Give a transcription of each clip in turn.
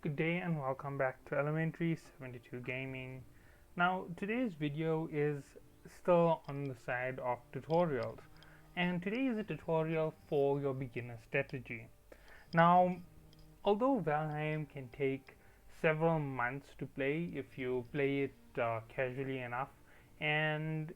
Good day and welcome back to Elementary 72 Gaming. Now, today's video is still on the side of tutorials, and today is a tutorial for your beginner strategy. Now, although Valheim can take several months to play if you play it casually enough, and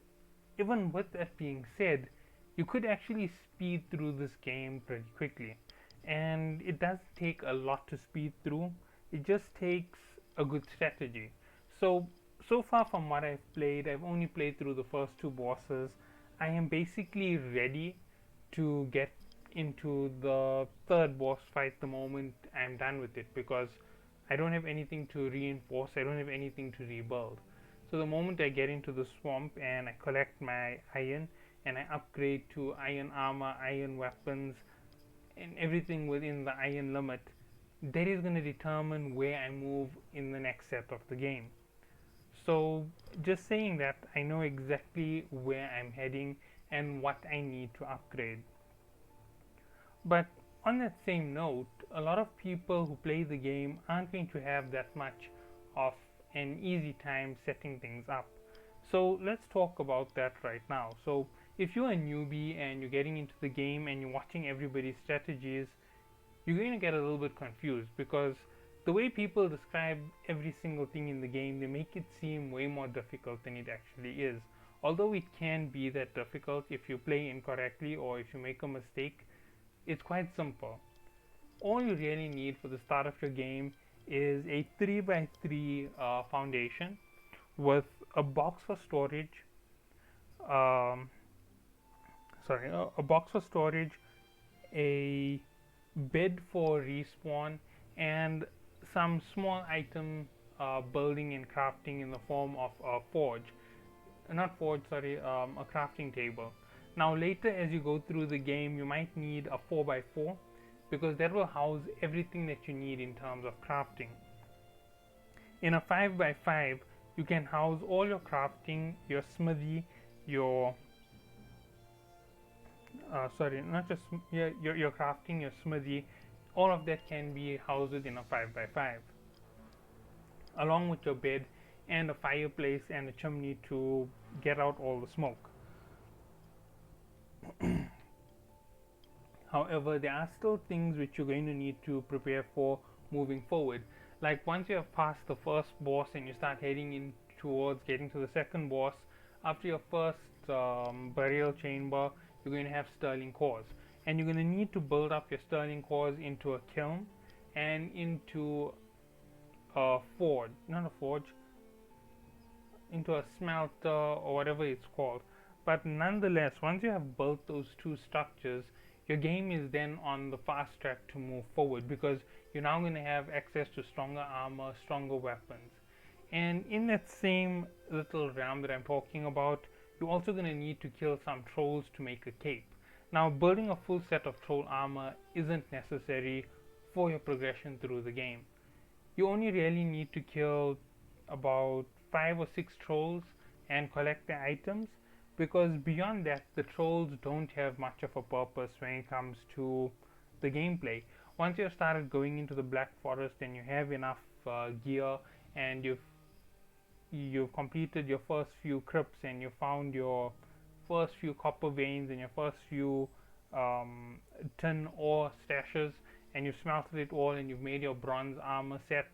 even with that being said, you could actually speed through this game pretty quickly. And it doesn't take a lot to speed through, it just takes a good strategy. So, so far from what I've played, I've only played through the first two bosses. I am basically ready to get into the third boss fight the moment I'm done with it because I don't have anything to reinforce, I don't have anything to rebuild. So the moment I get into the swamp and I collect my iron and I upgrade to iron armor, iron weapons, and everything within the iron limit, that is going to determine where I move in the next set of the game. So just saying that, I know exactly where I'm heading and what I need to upgrade. But on that same note, a lot of people who play the game aren't going to have that much of an easy time setting things up. So let's talk about that right now. So if you're a newbie and you're getting into the game and you're watching everybody's strategies, you're going to get a little bit confused because the way people describe every single thing in the game, they make it seem way more difficult than it actually is. Although it can be that difficult if you play incorrectly or if you make a mistake, it's quite simple. All you really need for the start of your game is a 3x3 foundation with a box for storage, um, a box for storage, a bed for respawn, and some small item building and crafting in the form of a forge. Not forge, sorry, a crafting table. Now, later as you go through the game, you might need a 4x4 because that will house everything that you need in terms of crafting. In a 5x5, you can house all your crafting, your smithy, your sorry, not just your crafting, your smithy, all of that can be housed in a 5x5, along with your bed and a fireplace and a chimney to get out all the smoke. However, there are still things which you're going to need to prepare for moving forward. Like once you have passed the first boss and you start heading in towards getting to the second boss, after your first burial chamber, you're going to have sterling cores. And you're going to need to build up your sterling cores into a kiln and into a forge, not a forge, into a smelter or whatever it's called. But nonetheless, once you have built those two structures, your game is then on the fast track to move forward because you're now going to have access to stronger armor, stronger weapons. And in that same little realm that I'm talking about, you're also going to need to kill some trolls to make a cape. Now, building a full set of troll armor isn't necessary for your progression through the game. You only really need to kill about 5 or 6 trolls and collect the items, because beyond that the trolls don't have much of a purpose when it comes to the gameplay. Once you've started going into the Black Forest and you have enough gear and you've completed your first few crypts and you found your first few copper veins and your first few tin ore stashes and you've smelted it all and you've made your bronze armor set,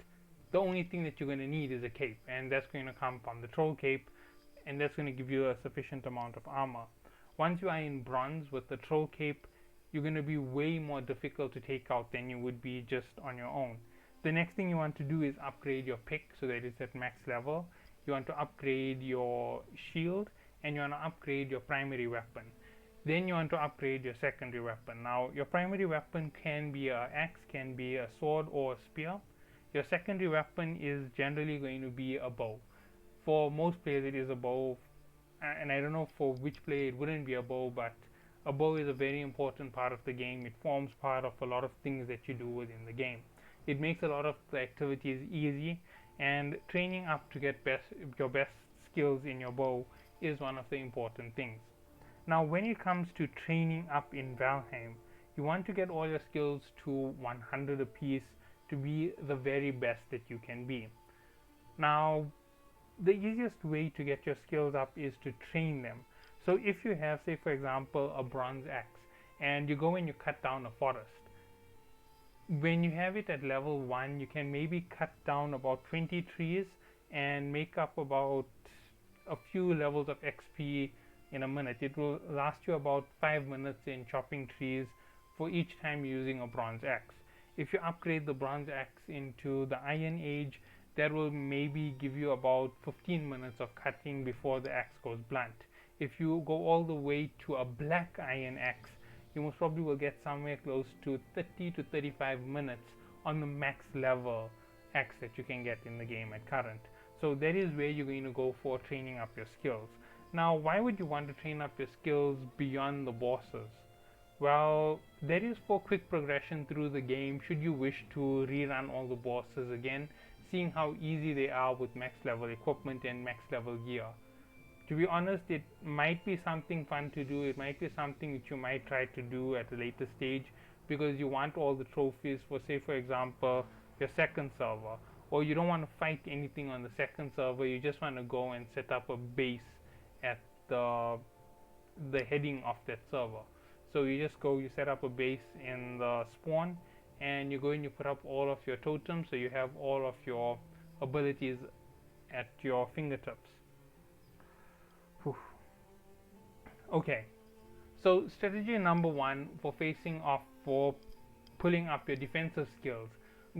the only thing that you're going to need is a cape, and that's going to come from the troll cape, and that's going to give you a sufficient amount of armor. Once you are in bronze with the troll cape, you're going to be way more difficult to take out than you would be just on your own. The next thing you want to do is upgrade your pick so that it's at max level. You want to upgrade your shield and you want to upgrade your primary weapon. Then you want to upgrade your secondary weapon. Now, your primary weapon can be an axe, can be a sword or a spear. Your secondary weapon is generally going to be a bow. For most players it is a bow, and I don't know for which player it wouldn't be a bow, but a bow is a very important part of the game. It forms part of a lot of things that you do within the game. It makes a lot of the activities easy, and training up to get your best skills in your bow is one of the important things. Now, when it comes to training up in Valheim, you want to get all your skills to 100 apiece to be the very best that you can be. Now, the easiest way to get your skills up is to train them. So if you have, say for example, a bronze axe, and you go and you cut down a forest, when you have it at level 1, you can maybe cut down about 20 trees and make up about a few levels of XP in a minute. It will last you about 5 minutes in chopping trees for each time using a bronze axe. If you upgrade the bronze axe into the iron age, that will maybe give you about 15 minutes of cutting before the axe goes blunt. If you go all the way to a black iron axe, you most probably will get somewhere close to 30 to 35 minutes on the max level axe that you can get in the game at current. So that is where you're going to go for training up your skills. Now, why would you want to train up your skills beyond the bosses? Well, that is for quick progression through the game should you wish to rerun all the bosses again, seeing how easy they are with max level equipment and max level gear. To be honest, it might be something fun to do. It might be something that you might try to do at a later stage because you want all the trophies for, say for example, your second server, or you don't want to fight anything on the second server. You just want to go and set up a base at the heading of that server. So you just go, you set up a base in the spawn, and you go and you put up all of your totems, so you have all of your abilities at your fingertips. Whew. Okay, so strategy number 1 for facing off, for pulling up your defensive skills,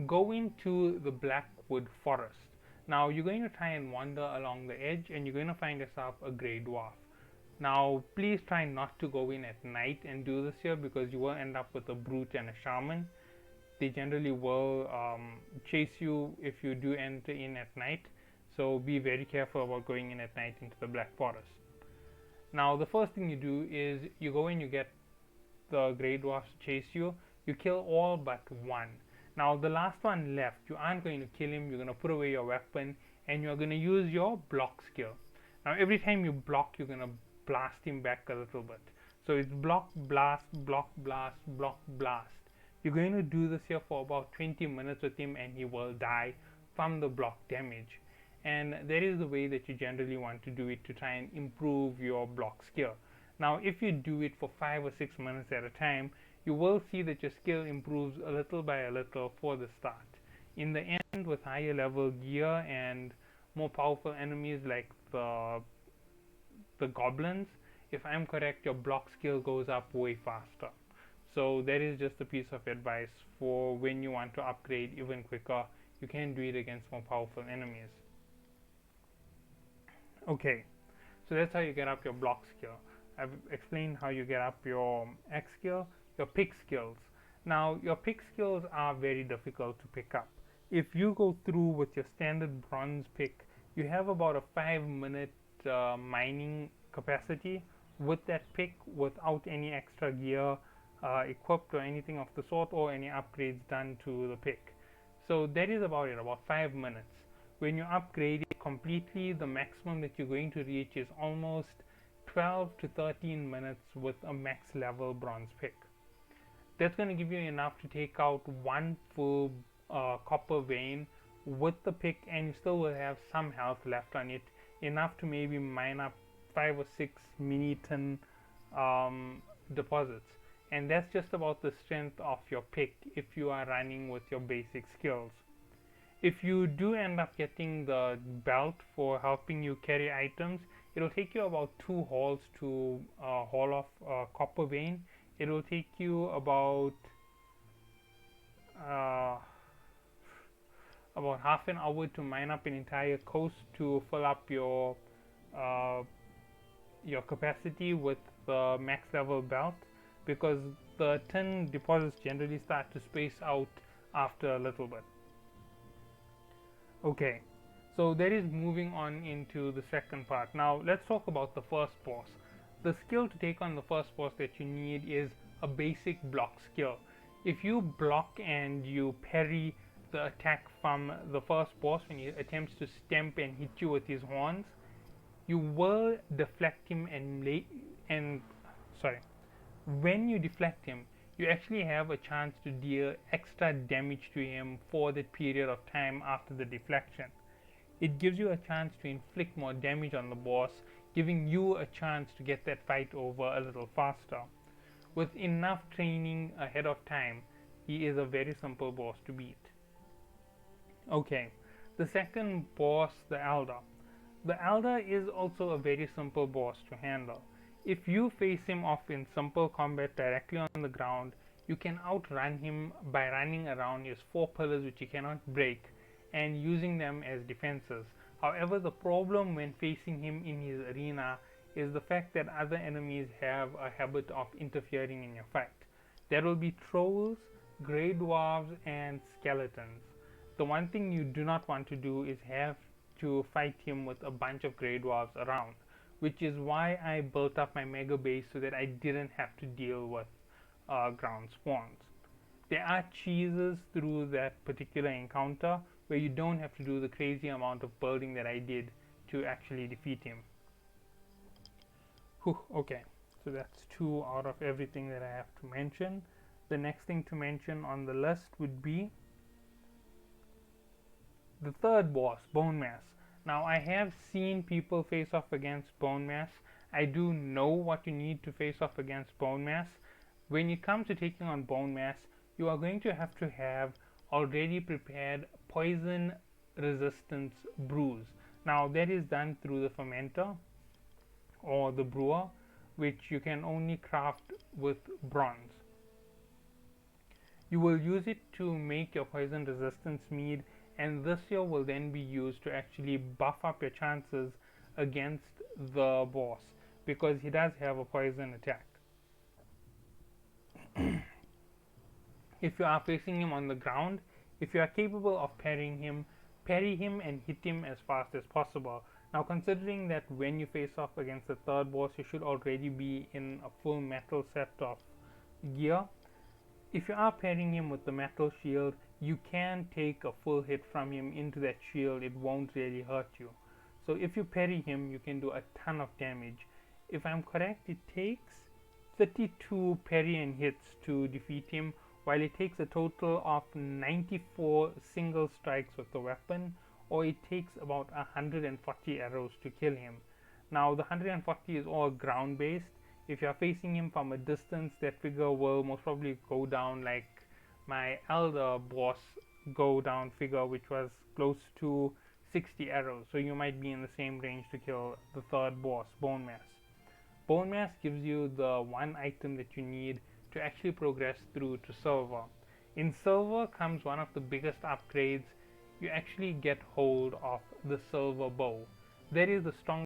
go into the Blackwood Forest. Now you're going to try and wander along the edge, and you're going to find yourself a grey dwarf. Now please try not to go in at night and do this here, because you will end up with a brute and a shaman. They generally will chase you if you do enter in at night, so be very careful about going in at night into the Black Forest. Now the first thing you do is you go and you get the grey dwarfs to chase you. You kill all but one. Now the last one left, you aren't going to kill him. You're going to put away your weapon and you're going to use your block skill. Now every time you block, you're going to blast him back a little bit. So it's block, blast, block, blast, block, blast. You're going to do this here for about 20 minutes with him, and he will die from the block damage. And that is the way that you generally want to do it, to try and improve your block skill. Now if you do it for 5 or 6 minutes at a time, you will see that your skill improves a little by a little for the start. In the end, with higher level gear and more powerful enemies like the goblins, if I'm correct, your block skill goes up way faster. So that is just a piece of advice for when you want to upgrade even quicker. You can do it against more powerful enemies. Okay, so that's how you get up your block skill. I've explained how you get up your axe skill, your pick skills. Now your pick skills are very difficult to pick up. If you go through with your standard bronze pick, you have about a 5-minute mining capacity with that pick, without any extra gear equipped or anything of the sort, or any upgrades done to the pick. So that is about it, about 5 minutes. When you upgrade it completely, the maximum that you're going to reach is almost 12 to 13 minutes with a max level bronze pick. That's going to give you enough to take out one full copper vein with the pick, and you still will have some health left on it, enough to maybe mine up 5 or 6 mini tin deposits. And that's just about the strength of your pick if you are running with your basic skills. If you do end up getting the belt for helping you carry items, it will take you about 2 hauls to haul off a copper vein. It will take you about half an hour to mine up an entire coast to fill up your capacity with the max level belt, because the tin deposits generally start to space out after a little bit. Okay, so that is moving on into the second part. Now let's talk about the first boss. The skill to take on the first boss that you need is a basic block skill. If you block and you parry the attack from the first boss when he attempts to stamp and hit you with his horns, you will deflect him when you deflect him, you actually have a chance to deal extra damage to him for that period of time after the deflection. It gives you a chance to inflict more damage on the boss, giving you a chance to get that fight over a little faster. With enough training ahead of time, he is a very simple boss to beat. Okay, the second boss, the Elder. The Elder is also a very simple boss to handle. If you face him off in simple combat directly on the ground, you can outrun him by running around his four pillars which he cannot break and using them as defenses. However, the problem when facing him in his arena is the fact that other enemies have a habit of interfering in your fight. There will be trolls, grey dwarves, and skeletons. The one thing you do not want to do is have to fight him with a bunch of grey dwarves around, which is why I built up my mega base so that I didn't have to deal with ground spawns. There are cheeses through that particular encounter where you don't have to do the crazy amount of building that I did to actually defeat him. Whew, okay, so that's two out of everything that I have to mention. The next thing to mention on the list would be the third boss, Bone Mass. Now I have seen people face off against Bone Mass. I do know what you need to face off against Bone Mass. When it comes to taking on Bone Mass, you are going to have already prepared poison resistance brews. Now that is done through the fermenter or the brewer, which you can only craft with bronze. You will use it to make your poison resistance mead, and this here will then be used to actually buff up your chances against the boss because he does have a poison attack. If you are facing him on the ground, if you are capable of parry him and hit him as fast as possible. Now considering that when you face off against the third boss you should already be in a full metal set of gear, if you are parrying him with the metal shield, you can take a full hit from him into that shield, it won't really hurt you. So if you parry him, you can do a ton of damage. If I'm correct, it takes 32 parry and hits to defeat him, while it takes a total of 94 single strikes with the weapon, or it takes about 140 arrows to kill him. Now the 140 is all ground based. If you are facing him from a distance, that figure will most probably go down like my Elder boss go down figure, which was close to 60 arrows. So you might be in the same range to kill the third boss, Bone Mass. Bone Mass gives you the one item that you need to actually progress through to Silver. In Silver comes one of the biggest upgrades. You actually get hold of the Silver Bow. That is the strongest